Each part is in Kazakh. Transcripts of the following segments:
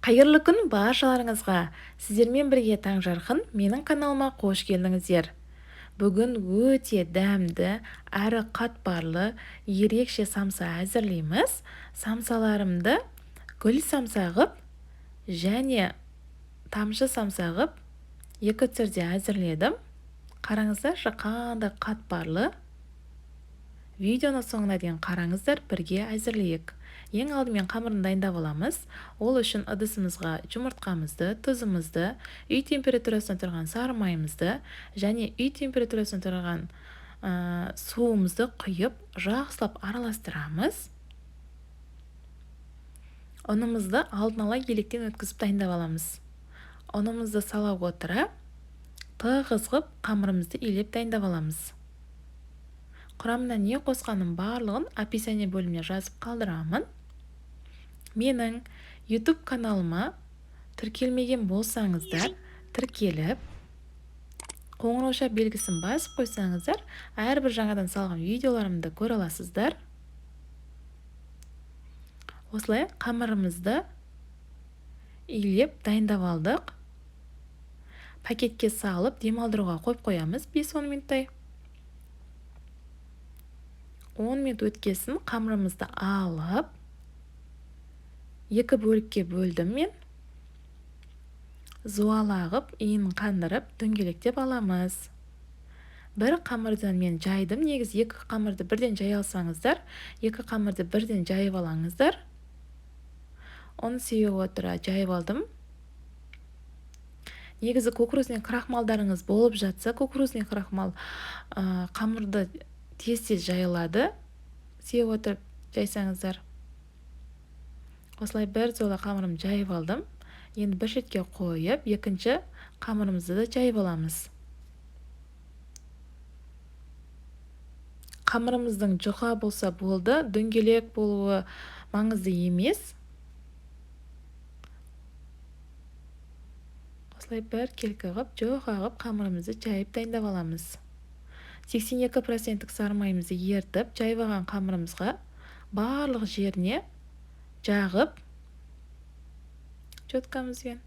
Қайырлы күн баршаларыңызға. Сіздермен бірге таң жарқын менің каналыма қош келдіңіздер. Бүгін өте дәмді әрі қатпарлы ерекше самса әзірлейміз. Самсаларымды гүл самса ғып және тамшы самса ғып екі түрде әзірледім. Қараңыздаршы, қандай қатпарлы. Видеоны соңына дейін қараңыздар, бірге әзірлейік. Ең алдымен қамырын дайындап аламыз. Ол үшін ыдысымызға жұмыртқамызды, тұзымызды, үй температурасында тұрған сары майымызды және үй температурасында тұрған суымызды құйып, жақсылап араластырамыз. Ұнымызды алдын ала електен өткізіп дайындап аламыз. Ұнымызды сала отыра, тығыз ғып қамырымызды илеп дайындап аламыз. Құрамына не қосқаным барлығын описание бөліміне жазып қалдырамын. Менің YouTube каналыма тіркелмеген болсаңыздар, тіркеліп, қоңырауша белгісін басып қойсаңыздар, әрбір жаңадан салған видеоларымды көре аласыздар. Осылай қамырымызды илеп дайындап алдық. Пакетке салып демалдыруға қойып қоямыз 5-10 минуттай. 10 минут өткесін қамырымызды алып, екі бөлікке бөлдім мен. Зуалағып, иінін қандырып, дөңгелектеп аламыз. Бір қамырдан мен жайдым. Негіз екі қамырды бірден жай алсаңыздар, екі қамырды бірден жайып алаңыздар. Оны сүйе отыра жайып алдым. Негізі кукурузный крахмалдарыңыз болып жатса, кукурузный крахмал қамырды тез-тез жайылады. Сүйе отырып жайсаңыздар. Осылай бір зола қамырым жайып алдым. Енді бір шетке қойып, екінші қамырымызды да жайып аламыз. Қамырымыздың жұқа болса болды, дөңгелек болуы маңызды емес. Осылай бір келкі ғып, жұқа ғып қамырымызды жайып дайындап аламыз. 82% сары майымызды ертіп, жайып алған қамырымызға барлық жеріне жағып, четкамызбен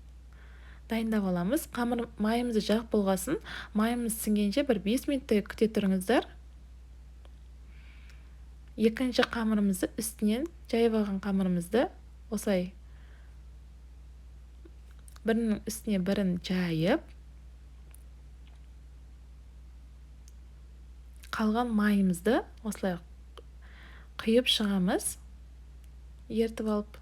дайындап аламыз. Қамыр майымызды жақ болғасын, майымыз сіңгенше бір 5 минуттай күте тұрыңыздар. Екінші қамырымызды үстінен жайып алған қамырымызды осылай бірінің үстіне бірін жайып, қалған майымызды осылай құйып шығамыз. Ертіп алып,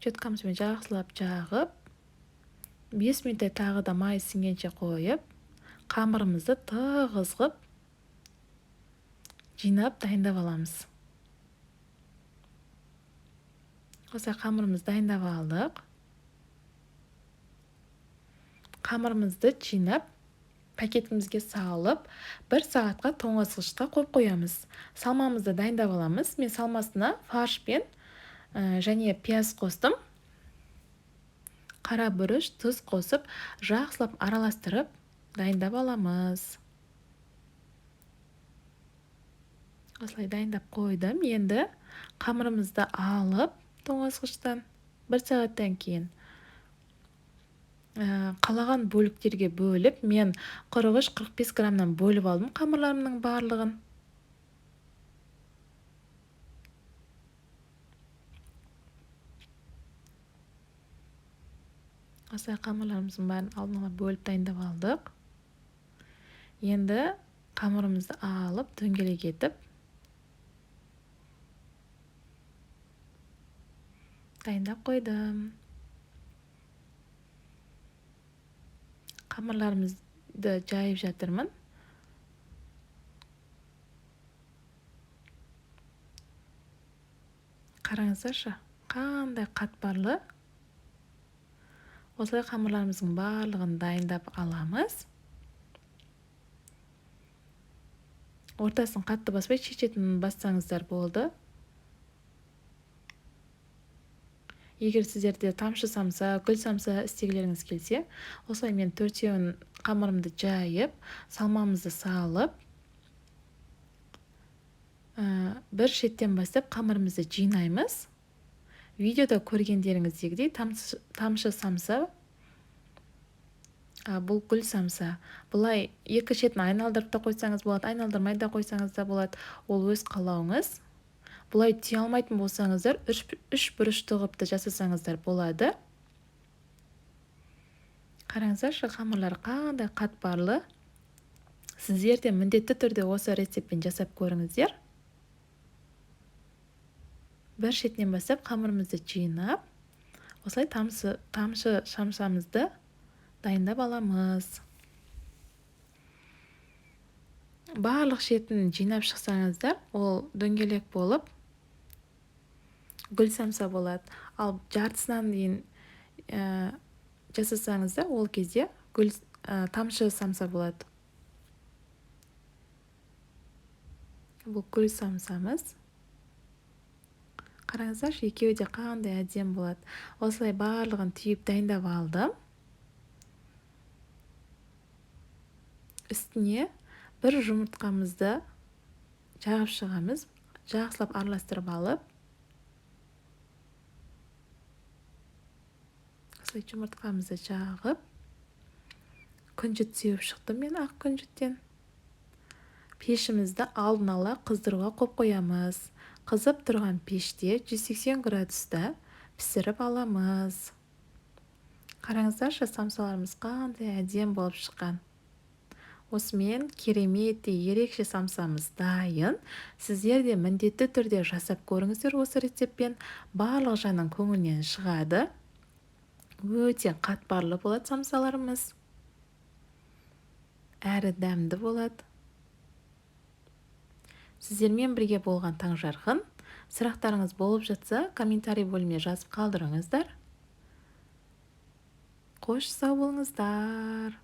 четкамызбен жақсылап жағып, 5 минуттай тағы да май сіңгенше қойып, қамырымызды тығыз ғып, жинап дайындап аламыз. Осылай қамырымызды дайындап алдық. Қамырымызды жинап, пакетімізге салып, 1 сағатқа тоңазытқышқа қойып қоямыз. Салмамызды дайындап аламыз. Мен салмасына фарш пен және пияз қостым. Қара бұрыш, тұз қосып, жақсылап араластырып дайындап аламыз. Осылай дайындап қойдым. Енді қамырымызды алып, тоңазытқыштан 1 сағаттан кейін қалаған бөліктерге бөліп, мен 43-45 граммнан бөліп алдым қамырларымның барлығын. Осылай қамырларымыздың бәрін алдын ала бөліп дайындап алдық. Енді қамырымызды алып, дөңгелек етіп дайындап қойдым. Қамырларымызды жайып жатырмын. Қараңыздаршы, қандай қатпарлы. Осылай қамырларымыздың барлығын дайындап аламыз. Ортасын қатты баспай, шешетін бассаңыздар болды. Егер сіздерде тамшы самса, гүл самса істегілеріңіз келсе, осылай мен 4-еуін қамырымды жайып, салмамызды салып, бір шеттен бастап қамырымызды жинаймыз. Видеода көргендеріңіздегідей тамшы самса, бұл гүл самса. Бұлай екі шетін айналдырып та қойсаңыз болады, айналдырмай да қойсаңыз да болады. Ол өз қалауыңыз. Бұлай түйе алмайтын болсаңыздар, үш бұрышты қылып та жасасаңыздар болады. Қараңыздаршы, қамырлар қандай қатпарлы. Сіздер де міндетті түрде осы рецептпен жасап көріңіздер. Бір шетінен бастап қамырымызды жинап, осылай тамшы самсамызды дайындап аламыз. Барлық шетін жинап шықсаңыздар, ол дөңгелек болып гүл самса болады. Ал жартысынан дейін жасасаңыздар, ол кезде тамшы самса болады. Бұл гүл самсамыз. Қараңыздар, екеуі де қандай әдем болады. Осылай барлығын түйіп дайындап алдым. Үстіне бір жұмыртқамызды жағып шығамыз. Жақсылап араластырып алып, осылай жұмыртқамызды жағып, күнжіт сеуіп шықтым мен ақ күнжіттен. Пешімізді алдын ала қыздыруға қойып қоямыз. Қызып тұрған пеште 180 градуста пісіріп аламыз. Қараңыздаршы, самсаларымыз қандай әдем болып шыққан. Осымен керемет ерекше самсамыз дайын. Сіздер де міндетті түрде жасап көріңіздер осы рецептпен. Барлық жанның көңілінен шығады. Өте қатпарлы болады самсаларымыз. Әрі дәмді болады. Сіздермен бірге болған таңжарқын. Сұрақтарыңыз болып жатса, комментарий бөліміне жазып қалдырыңыздар. Қош сау болыңыздар.